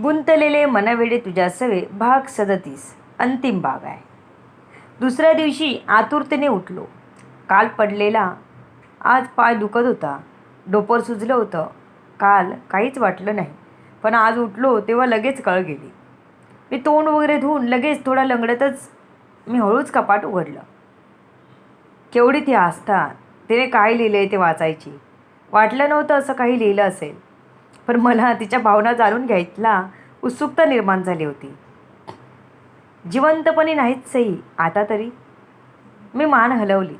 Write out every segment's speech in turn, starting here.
गुंतलेले मनवेडे तुझ्या सवे भाग 37 अंतिम भाग आहे. दुसऱ्या दिवशी आतुरतेने उठलो. काल पडलेला आज पाय दुखत होता. डोपर सुजलं होतं. काल काहीच वाटलं नाही, पण आज उठलो तेव्हा लगेच कळ गेली. मी तोंड वगैरे धुवून लगेच थोडा लंगडतच मी हळूच कपाट उघडलं. केवढी ती आस्था, तिने काय लिहिलंय ते वाचायची. वाटलं नव्हतं असं काही लिहिलं असेल, पण मला तिच्या भावना जाणून घ्यायला उत्सुकता निर्माण झाली होती. जिवंतपणे नाहीच सही, आता तरी. मी मान हलवली.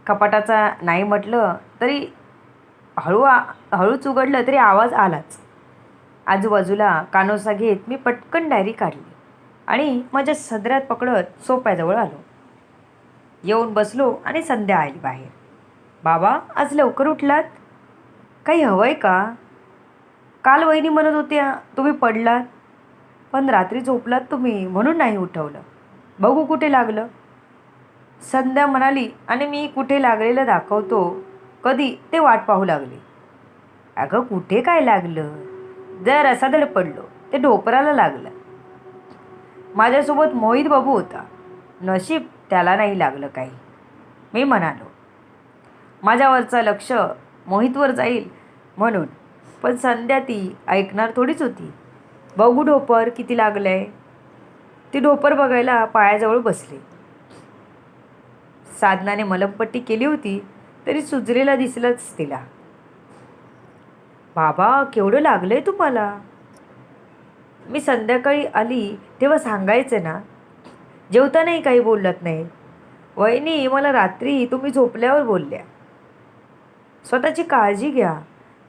कपाटाचा नाही म्हटलं तरी हळूच उघडलं तरी आवाज आलाच. आजूबाजूला कानोसा घेत मी पटकन डायरी काढली आणि माझ्या सदऱ्यात पकडत सोफ्याजवळ आलो. येऊन बसलो आणि संध्या आली बाहेर. बाबा, आज लवकर उठलात? काही हवं आहे का? काल वहिनी म्हणत होत्या तुम्ही पडलात, पण रात्री झोपलात तुम्ही म्हणून नाही उठवलं. बघू कुठे लागलं. संध्या म्हणाली आणि मी कुठे लागलेलं दाखवतो कधी ते वाट पाहू लागले. अगं, कुठे काय लागलं? जर असा पडलो ते ढोपराला लागलं. माझ्यासोबत मोहित बाबू होता. नशीब त्याला नाही लागलं काही, मी म्हणालो. माझ्यावरचं लक्ष मोहितवर जाईल म्हणून, पण संध्या ती ऐकणार थोडीच होती. बघू ढोपर किती लागलंय. ती ढोपर बघायला पायाजवळ बसली. साधनाने मलमपट्टी केली होती तरी सुजलेला दिसलंच तिला. बाबा, केवढं लागलंय तुम्हाला? मी संध्याकाळी आली तेव्हा सांगायचं ना. जेवतानाही काही बोलत नाही. वहिनी मला रात्री तुम्ही झोपल्यावर बोलल्या. स्वतःची काळजी घ्या.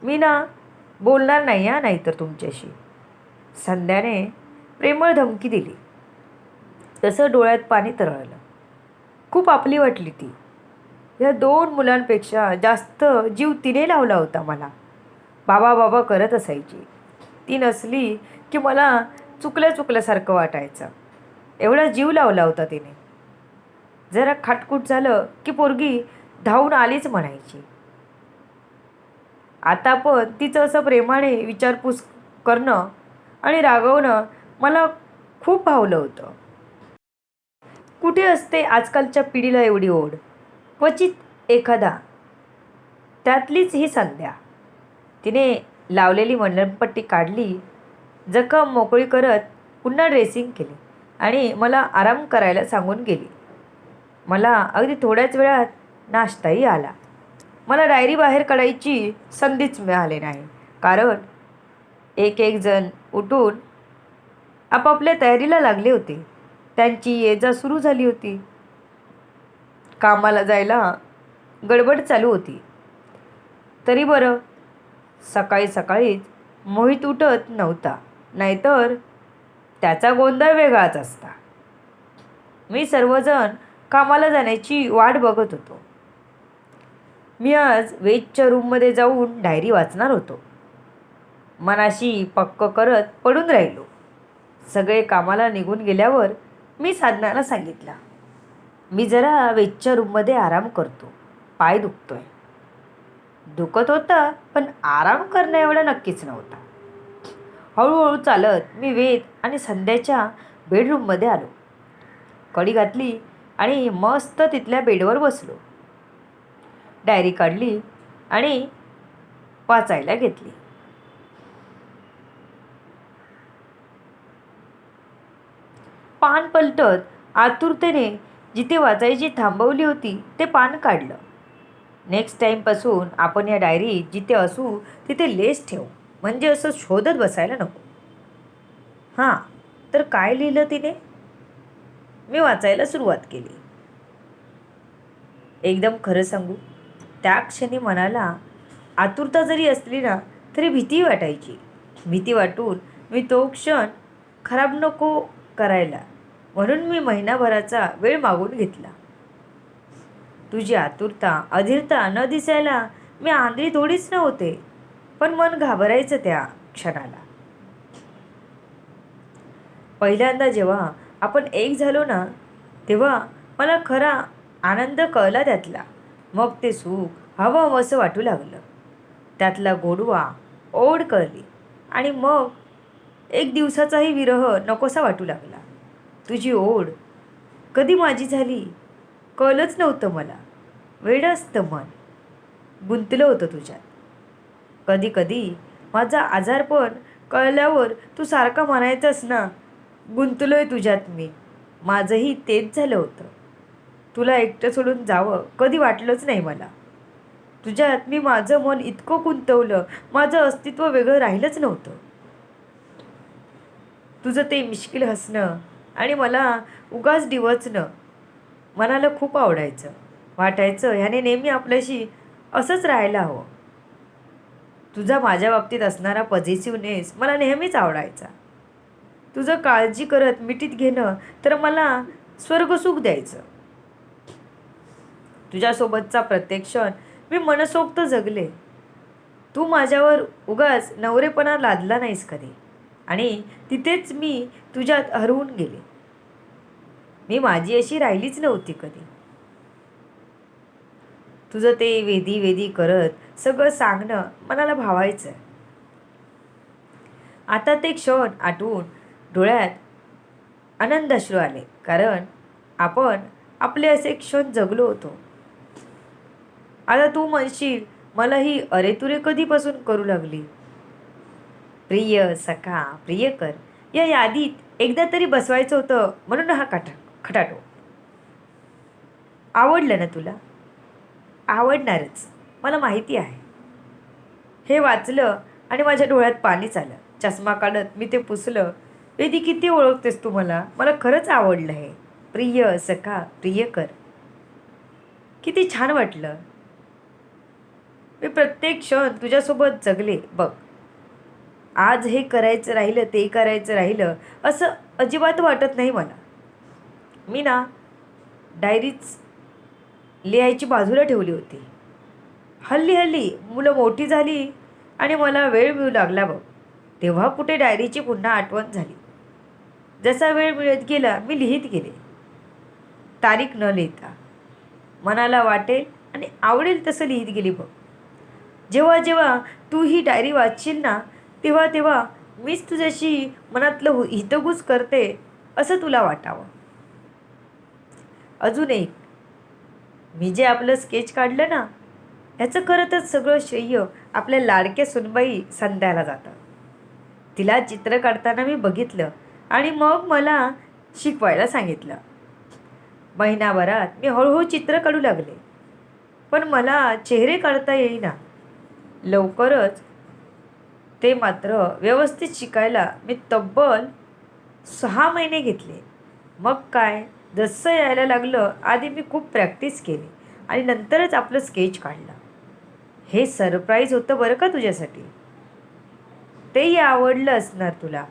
मी ना बोलणार नाही नाहीतर तुमच्याशी. संध्याने प्रेमळ धमकी दिली. तसं डोळ्यात पाणी तरळलं. खूप आपली वाटली ती. या 2 मुलांपेक्षा जास्त जीव तिने लावला होता मला. बाबा बाबा करत असायची. ती नसली की मला चुकल्यासारखं वाटायचं. एवढा जीव लावला होता तिने. जरा खाटकूट झालं की पोरगी धावून आलीच म्हणायची. आता पण तिचं असं प्रेमाने विचारपूस करणं आणि रागवणं मला खूप भावलं होतं. कुठे असते आजकालच्या पिढीला एवढी ओढ? क्वचित एखादा, त्यातलीच ही संध्या. तिने लावलेली मलमपट्टी काढली, जखम मोकळी करत पुन्हा ड्रेसिंग केली आणि मला आराम करायला सांगून गेली. मला अगदी थोड्याच वेळात नाश्ताही आला. मला डायरी बाहेर काढायची संधीच मिळाली नाही, कारण एक जण उठून आपापल्या तयारीला लागले होते. त्यांची ये-जा सुरू झाली होती. कामाला जायला गडबड चालू होती. तरी बरं, सकाळी सकाळीच मोहित उठत नव्हता, नाहीतर त्याचा गोंधळ वेगळाच असता. मी सर्वजण कामाला जाण्याची वाट बघत होतो. मी आज वेदच्या रूममध्ये जाऊन डायरी वाचणार होतो. मनाशी पक्क करत पडून राहिलो. सगळे कामाला निघून गेल्यावर मी साधनाला सांगितलं, मी जरा वेदच्या रूममध्ये आराम करतो. पाय दुखतोय. दुखत होता, पण आराम करणं एवढा नक्कीच नव्हता. हळूहळू चालत मी वेद आणि संध्याच्या बेडरूममध्ये आलो. कडी घातली आणि मस्त तिथल्या बेडवर बसलो. डायरी काढली आणि वाचायला घेतली. पान पलटत आतुरतेने जिथे वाचायची थांबवली होती ते पान काढलं. नेक्स्ट टाईमपासून आपण या डायरीत जिथे असू तिथे लेस ठेवू, म्हणजे असं शोधत बसायला नको. हां, तर काय लिहिलं तिने? मी वाचायला सुरुवात केली. एकदम खरं सांगू, त्या क्षणी मनाला आतुरता जरी असली ना तरी भीती वाटायची. भीती वाटून मी तो क्षण खराब नको करायला म्हणून मी महिनाभराचा वेळ मागून घेतला. तुझी आतुरता, अधीरता न दिसायला मी आंधळी थोडीच नव्हते, पण मन घाबरायचं त्या क्षणाला. पहिल्यांदा जेव्हा आपण एक झालो ना, तेव्हा मला खरा आनंद कळला त्यातला. मग ते सुख हवं वाटू लागलं. त्यातला गोडवा, ओढ कळली आणि मग एक दिवसाचाही विरह नकोसा वाटू लागला. तुझी ओढ कधी माझी झाली कळलंच नव्हतं मला. वेडं असतं मन, गुंतलं होतं तुझ्यात. कधी कधी माझा आजारपण कळल्यावर तू सारखा म्हणायचंस ना, गुंतलोय तुझ्यात मी. माझंही तेच झालं होतं. तुला एकटं सोडून जावं कधी वाटलंच नाही मला. तुझ्यात मी माझं मन इतकं गुंतवलं, माझं अस्तित्व वेगळं राहिलंच नव्हतं. तुझं ते मिश्किल हसणं आणि मला उगाच डिवचणं मनाला खूप आवडायचं. वाटायचं ह्याने नेहमी आपल्याशी असंच राहायला हवं. तुझा माझ्या बाबतीत असणारा पॉझिटिव्हनेस मला नेहमीच आवडायचा. तुझं काळजी करत मिठीत घेणं तर मला स्वर्गसुख द्यायचं. तुझ्यासोबतचा प्रत्येक क्षण मी मनसोक्त जगले. तू माझ्यावर उगाच नवरेपणा लादला नाहीस कधी आणि तिथेच मी तुझ्यात हरवून गेले. मी माझी अशी राहिलीच नव्हती कधी. तुझं ते वेधी वेधी करत सगळं सांगणं मनाला भावायचं. आता ते क्षण आठवून डोळ्यात आनंदाश्रू आले, कारण आपण आपले असे क्षण जगलो होतो. आता तू म्हणशील मला ही अरेतुरे कधीपासून करू लागली. प्रिय सखा प्रियकर या यादीत एकदा तरी बसवायचं होतं म्हणून हा खटाटो. आवडलं ना तुला? आवडणारच, मला माहिती आहे. हे वाचलं आणि माझ्या डोळ्यात पाणीच आलं. चष्मा काढत मी ते पुसलं. वेदी किती ओळखतेस तू मला? मला खरंच आवडलं हे. प्रिय सखा प्रियकर, किती छान वाटलं. मी प्रत्येक क्षण तुझ्यासोबत जगले बघ. आज हे करायचं राहिलं ते करायचं राहिलं असं अजिबात वाटत नाही मला. मी ना डायरीच लिहायची बाजूला ठेवली होती. हल्ली हल्ली मुलं मोठी झाली आणि मला वेळ मिळू लागला बघ, तेव्हा कुठे डायरीची पुन्हा आठवण झाली. जसा वेळ मिळत गेला मी लिहित गेले, तारीख न लिहिता. मनाला वाटेल आणि आवडेल तसं लिहित गेली बघ. जेव्हा जेव्हा तू ही डायरी वाचशील ना, तेव्हा तेव्हा मीच तुझ्याशी मनातलं हितगुज करते असं तुला वाटावं. अजून एक, मी जे आपलं स्केच काढलं ना, ह्याचं खरं तर सगळं श्रेय आपल्या लाडक्या सुनबाई संध्याला जातं. तिला चित्र काढताना मी बघितलं आणि मग मला शिकवायला सांगितलं. महिनाभरात मी हळूहळू चित्र काढू लागले, पण मला चेहरे काढता येईना. लवकरच ते मात्र व्यवस्थित शिकायला मी तब्बल 6 महिने घेतले. मग काय, जसं यायला लागलं आधी मी खूप प्रॅक्टिस केली आणि नंतरच आपलं स्केच काढलं. हे सरप्राईज होतं बरं का तुझ्यासाठी. तेही आवडलं असणार तुला,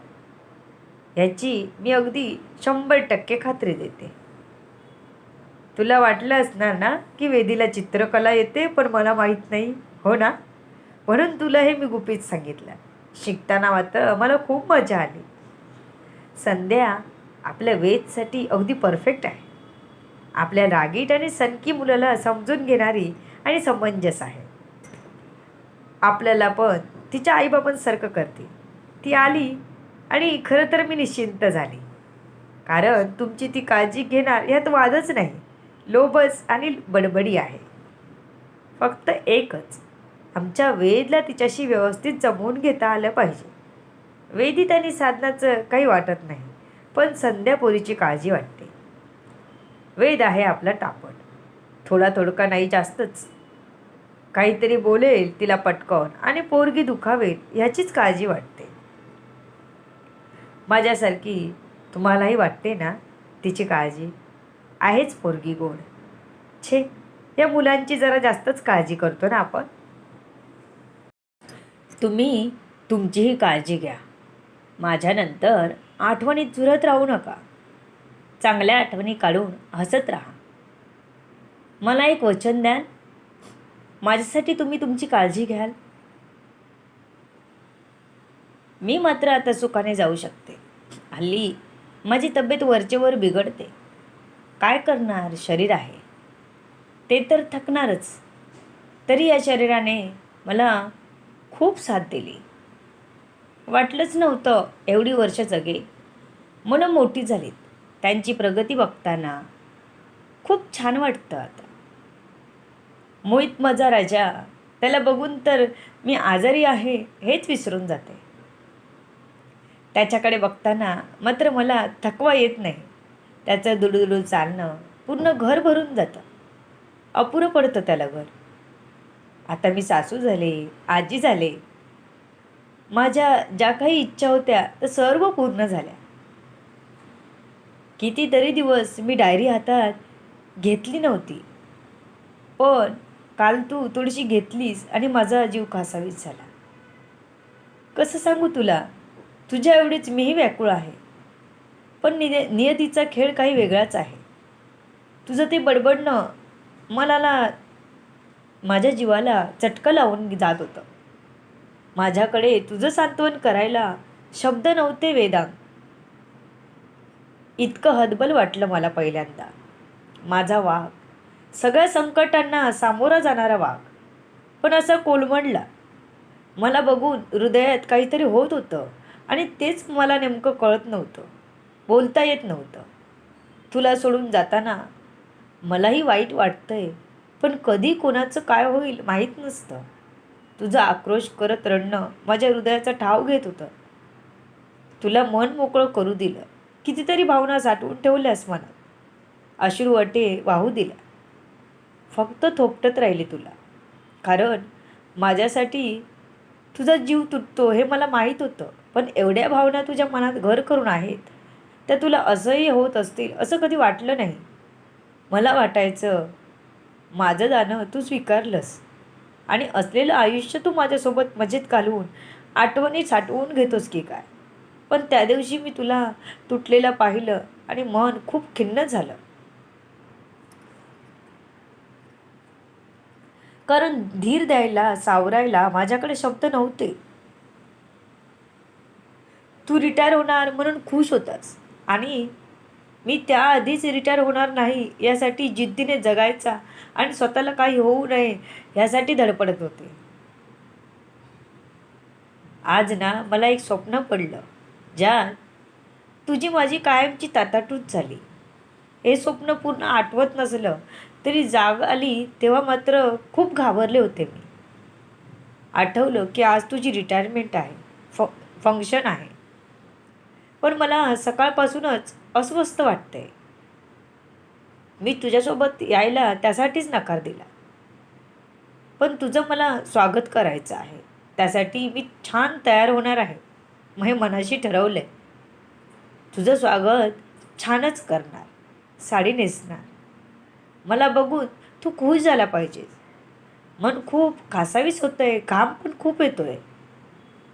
ह्याची मी अगदी 100% खात्री देते. तुला वाटलं असणार ना की वेदीला चित्रकला येते पण मला माहीत नाही, हो ना? म्हणून तुला हे मी गुपित सांगितलं. शिकताना मात्र मला खूप मजा आली. संध्या आपल्या वेदसाठी अगदी परफेक्ट आहे. आपल्या रागीट आणि सनकी मुलाला समजून घेणारी आणि समंजस आहे. आपल्याला पण तिच्या आईबाबांसारखं करते. ती आली आणि खरं तर मी निश्चिंत झाली, कारण तुमची ती काळजी घेणार यात वादच नाही. लोभच आणि बडबडी आहे. फक्त एकच, आमच्या वेदला तिच्याशी व्यवस्थित जमवून घेता आलं पाहिजे. वेदीत आणि साधनाचं काही वाटत नाही, पण संध्यापोरीची काळजी वाटते. वेद आहे आपला टापट, थोडा थोडका नाही जास्तच. काहीतरी बोलेल तिला पटकन आणि पोरगी दुखावेल ह्याचीच काळजी वाटते. माझ्यासारखी तुम्हालाही वाटते ना तिची काळजी? आहेच पोरगी गोड. छे, या मुलांची जरा जास्तच काळजी करतो ना आपण. तुम्ही तुमचीही काळजी घ्या. माझ्यानंतर आठवणीत झुरत राहू नका. चांगल्या आठवणी काढून हसत राहा. मला एक वचन द्याल? माझ्यासाठी तुम्ही तुमची काळजी घ्याल? मी मात्र आता सुखाने जाऊ शकते. हल्ली माझी तब्येत वरचेवर बिघडते. काय करणार, शरीर आहे ते तर थकणारच. तरी या शरीराने मला खूप साथ दिली. वाटलंच नव्हतं एवढी वर्ष जगेल. मुलं मोठी झालीत. त्यांची प्रगती बघताना खूप छान वाटतं आता. मोहित माझा राजा, त्याला बघून तर मी आजारी आहे हेच विसरून जाते. त्याच्याकडे बघताना मात्र मला थकवा येत नाही. त्याचं दुडुदुडू चालणं पूर्ण घर भरून जातं. अपुरं पडतं त्याला घर. आता मी सासू झाले, आजी झाले. माझ्या ज्या काही इच्छा होत्या त्या सर्व पूर्ण झाल्या. कितीतरी दिवस मी डायरी हातात घेतली नव्हती, पण काल तू थोडीशी घेतलीस आणि माझा जीव कासावीस झाला. कसं सांगू तुला, तुझ्या एवढीच मीही व्याकुळ आहे. पण नियतीचा खेळ काही वेगळाच आहे. तुझं ते बडबडणं मला माझ्या जीवाला चटकं लावून जात होतं. माझ्याकडे तुझं सांत्वन करायला शब्द नव्हते वेदांत. इतकं हतबल वाटलं मला पहिल्यांदा. माझा वाघ, सगळ्या संकटांना सामोरा जाणारा वाघ, पण असा कोलमडला. मला बघून हृदयात काहीतरी होत होतं आणि तेच मला नेमकं कळत नव्हतं. बोलता येत नव्हतं. तुला सोडून जाताना मलाही वाईट वाटतंय, पण कधी कोणाचं काय होईल माहीत नसतं. तुझा आक्रोश करत रडणं माझ्या हृदयाचा ठाव घेत होतं. तुला मन मोकळं करू दिलं. कितीतरी भावना साठवून ठेवल्यास मनात. अश्रू वाटे वाहू दिल्या. फक्त थोपटत राहिले तुला. कारण माझ्यासाठी तुझा जीव तुटतो हे मला माहीत होतं. पण एवढ्या भावना तुझ्या मनात घर करून आहेत, त्या तुला असह्य होत असतील असं कधी वाटलं नाही. मला वाटायचं माझं जाणं तू स्वीकारलंस आणि असलेलं आयुष्य तू माझ्यासोबत मजेत घालवून आठवणी साठवून घेतोस की काय. पण त्या दिवशी मी तुला तुटलेलं पाहिलं आणि मन खूप खिन्न झालं. कारण धीर द्यायला, सावरायला माझ्याकडे शब्द नव्हते. तू रिटायर होणार म्हणून खुश होतास आणि मी त्याआधीच रिटायर होणार नाही यासाठी जिद्दीने जगायचा आणि स्वतःला काही होऊ नये यासाठी धडपडत होते. आज ना मला एक स्वप्न पडलं, ज्यात तुझी माझी कायमची ताटाटूट झाली. हे स्वप्न पूर्ण आठवत नसलं तरी जाग आली तेव्हा मात्र खूप घाबरले होते मी. आठवलं की आज तुझी रिटायरमेंट आहे, फंक्शन आहे. पण मला सकाळपासूनच अस्वस्थ वाटतंय. मी तुझ्यासोबत यायला त्यासाठीच नकार दिला. पण तुझं मला स्वागत करायचं आहे. त्यासाठी मी छान तयार होणार आहे. मी मनाशी ठरवलंय. तुझं स्वागत छानच करणार. साडी नेसणार. मला बघून तू खुश झाला पाहिजेस. मन खूप कासावीस होतंय, घाम पण खूप येतोय.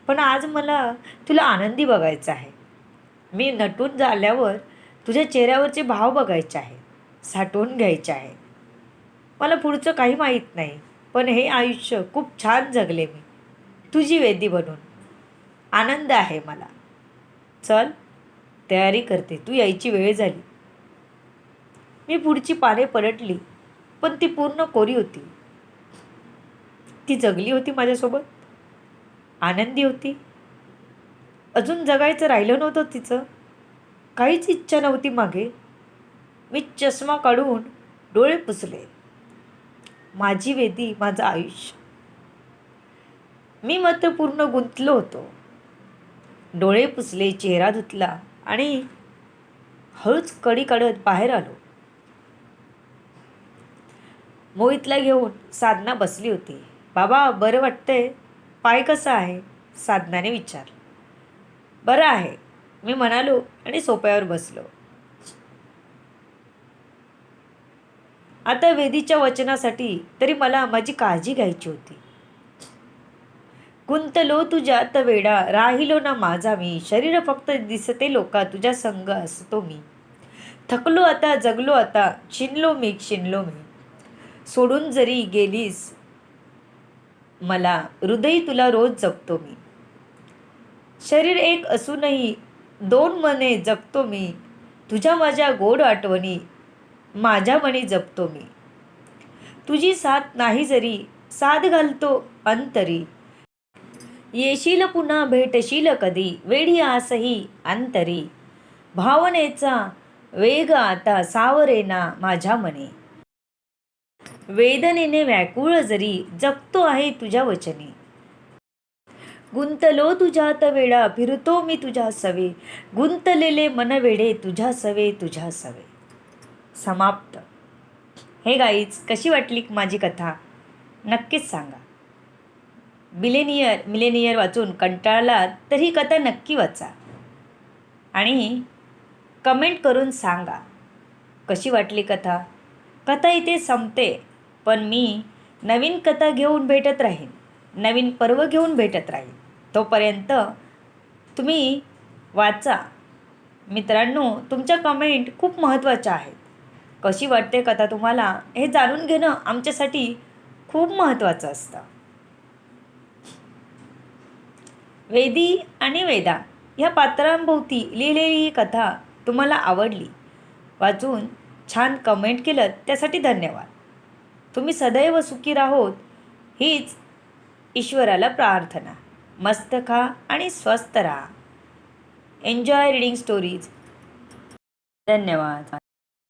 पण आज मला तुला आनंदी बघायचं आहे. मी नटून झाल्यावर तुझ्या चेहऱ्यावरचे भाव बघायचे आहेत, साठवून घ्यायचे आहे. मला पुढचं काही माहीत नाही, पण हे आयुष्य खूप छान जगले मी, तुझी वेदी बनून. आनंद आहे मला. चल, तयारी करते, तू यायची वेळ झाली. मी पुढची पाने पलटली, पण ती पूर्ण कोरी होती. ती जगली होती माझ्यासोबत, आनंदी होती. अजून जगायचं राहिलं नव्हतं तिचं. काहीच इच्छा नव्हती मागे. मी चष्मा काढून डोळे पुसले. माझी वेदी, माझं आयुष्य. मी मात्र पूर्ण गुंतलो होतो. डोळे पुसले, चेहरा धुतला आणि हळूच कडी काढत बाहेर आलो. मोहितला घेऊन साधना बसली होती. बाबा, बरं वाटतंय? पाय कसा आहे? साधनाने विचारलं. बरं आहे, मी म्हणालो आणि सोफ्यावर बसलो. आता वेदीच्या वचनासाठी तरी मला माझी काळजी घ्यायची होती. गुंतलो तुझ्यात वेडा, राहिलो ना माझा मी. शरीर फक्त दिसते लोका, तुझ्या संग असतो मी. थकलो आता, जगलो आता, शिनलो मी. सोडून जरी गेलीस मला, हृदयी तुला रोज जगतो मी. शरीर एक असूनही दोन मने जगतो मी. तुझ्या माझ्या गोड आठवणी माझ्या मनी जपतो मी. तुझी साथ नाही जरी, साथ घालतो अंतरी. येशील पुन्हा भेटशील कधी, वेडी आसही अंतरी, भावनेचा वेग आता सावरेना माझ्या मने, वेदनेने व्याकुळ जरी जगतो आहे तुझ्या वचनी, गुंतलो तुझ्यात वेळा फिरतो मी तुझ्या सवे, गुंतलेले मन वेडे तुझ्या सवे तुझ्या सवे. समाप्त. हे गाईज, कशी वाटली माझी कथा नक्कीच सांगा. मिलेनियर वाचून कंटाळलात तर ही कथा नक्की वाचा आणि कमेंट करून सांगा कशी वाटली कथा. कथा इथे संपते, पण मी नवीन कथा घेऊन भेटत राहीन, नवीन पर्व घेऊन भेटत राहीन. तोपर्यंत तुम्ही वाचा. मित्रांनो, तुमच्या कमेंट खूप महत्त्वाच्या आहेत. कशी वाटते कथा तुम्हाला हे जाणून घेणं आमच्यासाठी खूप महत्त्वाचं असतं. वेदी आणि वेदा या पात्रांभोवती लिहिलेली ही कथा तुम्हाला आवडली, वाचून छान कमेंट केलं त्यासाठी धन्यवाद. तुम्ही सदैव सुखी राहोत हीच ईश्वराला प्रार्थना. मस्त खा आणि स्वस्त राहा. Enjoy reading stories. धन्यवाद.